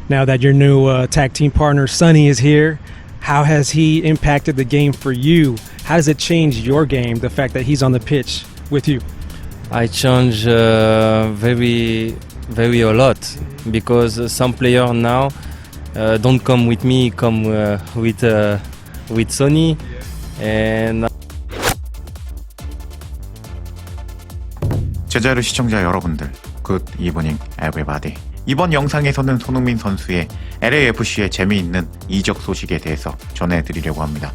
now that your new tag team partner Sonny is here, how has he impacted the game for you? How does it change your game, the fact that he's on the pitch with you? I change very a lot because some players now don't come with me, come with Sonny, and 제자르 시청자 여러분들, 굿 이브닝 에브리바디. 이번 영상에서는 손흥민 선수의 LAFC의 재미있는 이적 소식에 대해서 전해드리려고 합니다.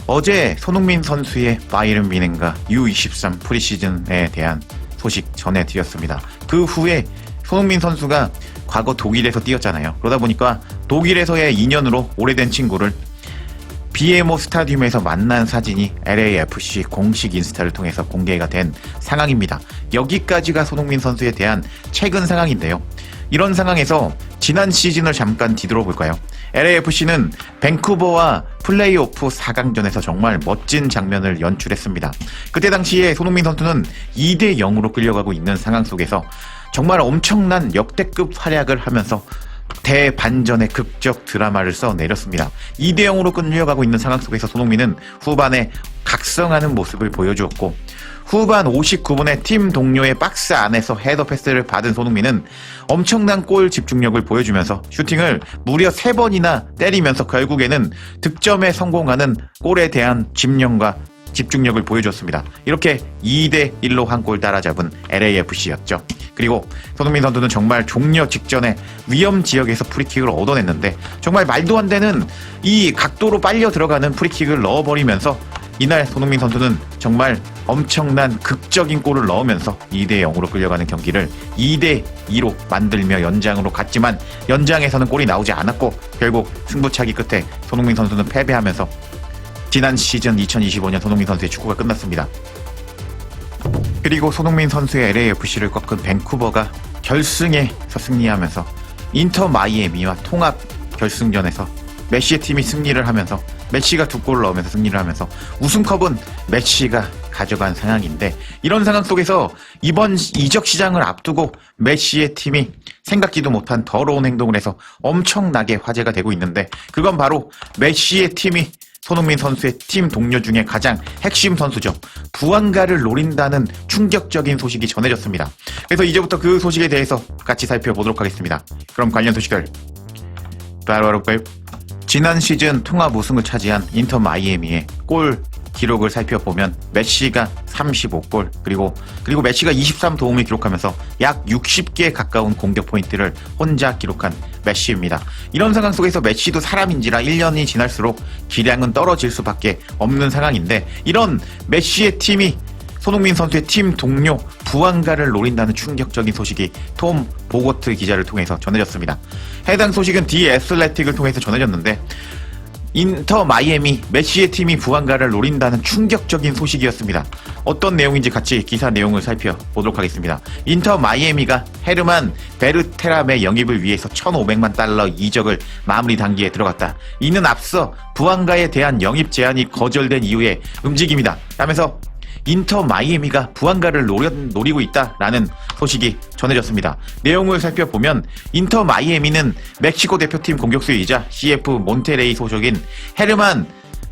어제 손흥민 선수의 바이에른 뮌헨과 U23 프리시즌에 대한 소식 전해드렸습니다. 그 후에 손흥민 선수가 과거 독일에서 뛰었잖아요. 그러다 보니까 독일에서의 인연으로 오래된 친구를 BMO 스타디움에서 만난 사진이 LAFC 공식 인스타를 통해서 공개가 된 상황입니다. 여기까지가 손흥민 선수에 대한 최근 상황인데요. 이런 상황에서 지난 시즌을 잠깐 뒤돌아볼까요? LAFC는 밴쿠버와 플레이오프 4강전에서 정말 멋진 장면을 연출했습니다. 그때 당시에 손흥민 선수는 2대 0으로 끌려가고 있는 상황 속에서 정말 엄청난 역대급 활약을 하면서 대반전의 극적 드라마를 써내렸습니다. 2대 0으로 끌려가고 있는 상황 속에서 손흥민은 후반에 각성하는 모습을 보여주었고, 후반 59분에 팀 동료의 박스 안에서 헤더 패스를 받은 손흥민은 엄청난 골 집중력을 보여주면서 슈팅을 무려 3번이나 때리면서 결국에는 득점에 성공하는 골에 대한 집념과 집중력을 보여줬습니다. 이렇게 2대 1로 한 골 따라잡은 LAFC였죠. 그리고 손흥민 선수는 정말 종료 직전에 위험 지역에서 프리킥을 얻어냈는데 정말 말도 안 되는 이 각도로 빨려 들어가는 프리킥을 넣어버리면서 이날 손흥민 선수는 정말 엄청난 극적인 골을 넣으면서 2대 0으로 끌려가는 경기를 2대 2로 만들며 연장으로 갔지만 연장에서는 골이 나오지 않았고 결국 승부차기 끝에 손흥민 선수는 패배하면서 지난 시즌 2025년 손흥민 선수의 축구가 끝났습니다. 그리고 손흥민 선수의 LAFC를 꺾은 밴쿠버가 결승에서 승리하면서 인터 마이애미와 통합 결승전에서 메시의 팀이 승리를 하면서 메시가 2골을 넣으면서 승리를 하면서 우승컵은 메시가 가져간 상황인데, 이런 상황 속에서 이번 이적 시장을 앞두고 메시의 팀이 생각지도 못한 더러운 행동을 해서 엄청나게 화제가 되고 있는데, 그건 바로 메시의 팀이 손흥민 선수의 팀 동료 중에 가장 핵심 선수죠. 부안가를 노린다는 충격적인 소식이 전해졌습니다. 그래서 이제부터 그 소식에 대해서 같이 살펴보도록 하겠습니다. 그럼 관련 소식들 바로 볼까요? 지난 시즌 통합 우승을 차지한 인터 마이애미의 골 기록을 살펴보면 메시가 35골, 그리고 메시가 23도움을 기록하면서 약 60개에 가까운 공격 포인트를 혼자 기록한 메시입니다. 이런 상황 속에서 메시도 사람인지라 1년이 지날수록 기량은 떨어질 수밖에 없는 상황인데, 이런 메시의 팀이 손흥민 선수의 팀 동료 부안가를 노린다는 충격적인 소식이 톰 보거트 기자를 통해서 전해졌습니다. 해당 소식은 디 애슬레틱을 통해서 전해졌는데, 인터 마이애미 메시의 팀이 부안가를 노린다는 충격적인 소식이었습니다. 어떤 내용인지 같이 기사 내용을 살펴보도록 하겠습니다. 인터 마이애미가 헤르만 베르테람의 영입을 위해서 1,500만 달러 이적을 마무리 단계에 들어갔다. 이는 앞서 부안가에 대한 영입 제안이 거절된 이후의 움직임이다 라면서 인터 마이애미가 부안가를 노리고 있다라는 소식이 전해졌습니다. 내용을 살펴보면 인터 마이애미는 멕시코 대표팀 공격수이자 CF 몬테레이 소속인 헤르만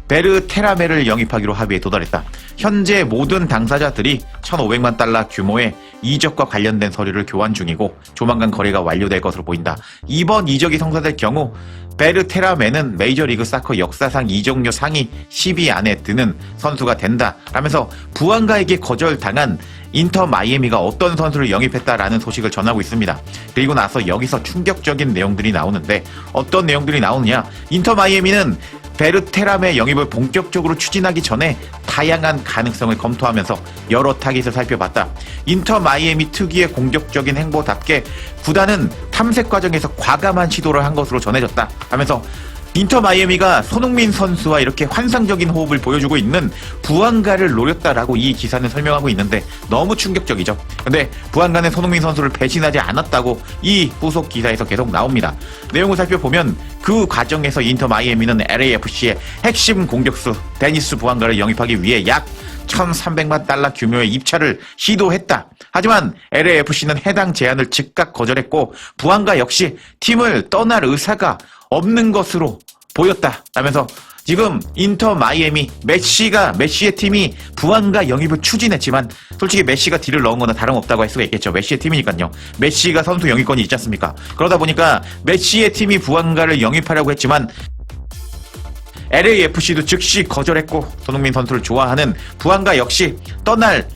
베르테라메를 영입하기로 합의에 도달했다. 현재 모든 당사자들이 1,500만 달러 규모의 이적과 관련된 서류를 교환 중이고 조만간 거래가 완료될 것으로 보인다. 이번 이적이 성사될 경우 베르테라메는 메이저리그 사커 역사상 이적료 상위 10위 안에 드는 선수가 된다 라면서 부안가에게 거절당한 인터 마이애미가 어떤 선수를 영입했다라는 소식을 전하고 있습니다. 그리고 나서 여기서 충격적인 내용들이 나오는데, 어떤 내용들이 나오느냐, 인터 마이애미는 베르테람의 영입을 본격적으로 추진하기 전에 다양한 가능성을 검토하면서 여러 타깃을 살펴봤다. 인터 마이애미 특유의 공격적인 행보답게 구단은 탐색 과정에서 과감한 시도를 한 것으로 전해졌다 하면서 인터 마이애미가 손흥민 선수와 이렇게 환상적인 호흡을 보여주고 있는 부안가를 노렸다라고 이 기사는 설명하고 있는데 너무 충격적이죠. 근데 부안가는 손흥민 선수를 배신하지 않았다고 이 후속 기사에서 계속 나옵니다. 내용을 살펴보면 그 과정에서 인터 마이애미는 LAFC의 핵심 공격수 데니스 부안가를 영입하기 위해 약 $1,300만 규모의 입찰을 시도했다. 하지만 LAFC는 해당 제안을 즉각 거절했고 부안가 역시 팀을 떠날 의사가 없는 것으로 보였다 라면서 지금 인터 마이애미 메시의 팀이 부안가 영입을 추진했지만 솔직히 메시가 딜을 넣은 거나 다름없다고 할 수가 있겠죠. 메시의 팀이니까요. 메시가 선수 영입권이 있지 않습니까? 그러다 보니까 메시의 팀이 부안가를 영입하려고 했지만 LAFC도 즉시 거절했고 손흥민 선수를 좋아하는 부안가 역시 떠날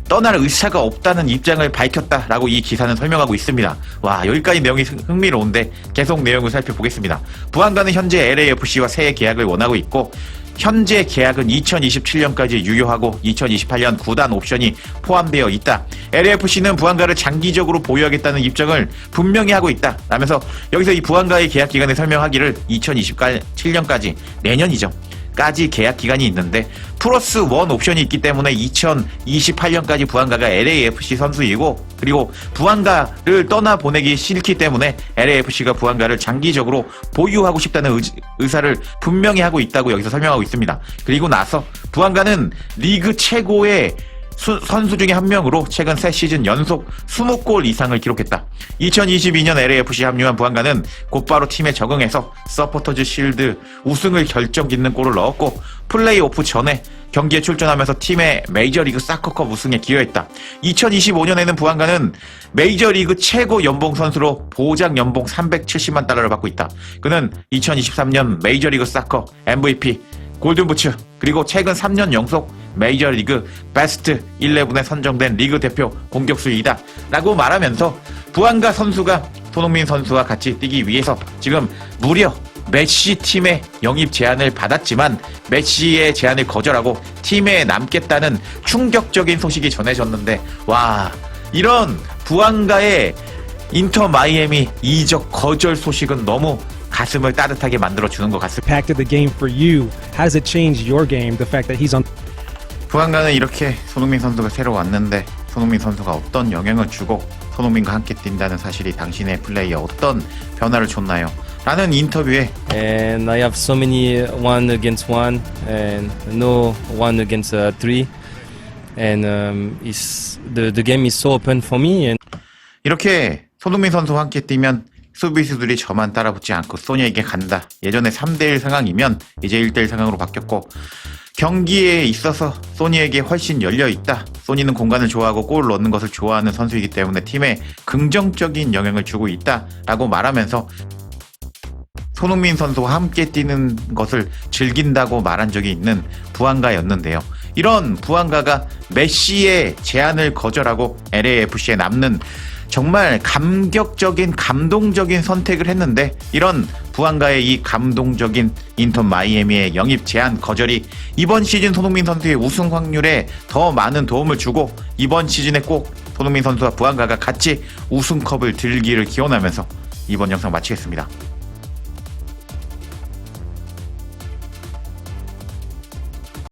의사가 없다는 입장을 밝혔다라고 이 기사는 설명하고 있습니다. 와, 여기까지 내용이 흥미로운데 계속 내용을 살펴보겠습니다. 부안가는 현재 LAFC와 새 계약을 원하고 있고 현재 계약은 2027년까지 유효하고 2028년 구단 옵션이 포함되어 있다. LAFC는 부안가를 장기적으로 보유하겠다는 입장을 분명히 하고 있다 라면서 여기서 이 부안가의 계약 기간을 설명하기를 2027년까지 내년이죠. 까지 계약 기간이 있는데 플러스 원 옵션이 있기 때문에 2028년까지 부안가가 LAFC 선수이고 그리고 부안가를 떠나보내기 싫기 때문에 LAFC가 부안가를 장기적으로 보유하고 싶다는 의사를 분명히 하고 있다고 여기서 설명하고 있습니다. 그리고 나서 부안가는 리그 최고의 선수 중에 한 명으로 최근 3시즌 연속 20골 이상을 기록했다. 2022년 LAFC 합류한 부안가는 곧바로 팀에 적응해서 서포터즈 실드 우승을 결정짓는 골을 넣었고 플레이오프 전에 경기에 출전하면서 팀의 메이저리그 사커컵 우승에 기여했다. 2025년에는 부안가는 메이저리그 최고 연봉 선수로 보장 연봉 $370만 받고 있다. 그는 2023년 메이저리그 사커 MVP 골든부츠 그리고 최근 3년 연속 메이저리그 베스트 11에 선정된 리그 대표 공격수이다 라고 말하면서 부안가 선수가 손흥민 선수와 같이 뛰기 위해서 지금 무려 메시 팀의 영입 제안을 받았지만 메시의 제안을 거절하고 팀에 남겠다는 충격적인 소식이 전해졌는데 와, 이런 부안가의 인터 마이애미 이적 거절 소식은 너무 가슴을 따뜻하게 만들어주는 것 같습니다. Impacted the game for you. How does it change your game? The fact that he's on. 부안가는 이렇게 손흥민 선수가 새로 왔는데 손흥민 선수가 어떤 영향을 주고 손흥민과 함께 뛴다는 사실이 당신의 플레이에 어떤 변화를 줬나요? 라는 인터뷰에 And I have so many 1-against-1 and no 1-against-3 and the game is so open for me. And 이렇게 손흥민 선수와 함께 뛰면 수비수들이 저만 따라붙지 않고 소니에게 간다. 예전에 3대1 상황이면 이제 1대1 상황으로 바뀌었고 경기에 있어서 소니에게 훨씬 열려있다. 소니는 공간을 좋아하고 골을 넣는 것을 좋아하는 선수이기 때문에 팀에 긍정적인 영향을 주고 있다 라고 말하면서 손흥민 선수와 함께 뛰는 것을 즐긴다고 말한 적이 있는 부안가였는데요. 이런 부안가가 메시의 제안을 거절하고 LAFC에 남는 정말 감동적인 선택을 했는데 이런 부안가의 이 감동적인 인터 마이애미의 영입 제안 거절이 이번 시즌 손흥민 선수의 우승 확률에 더 많은 도움을 주고 이번 시즌에 꼭 손흥민 선수와 부안가가 같이 우승컵을 들기를 기원하면서 이번 영상 마치겠습니다.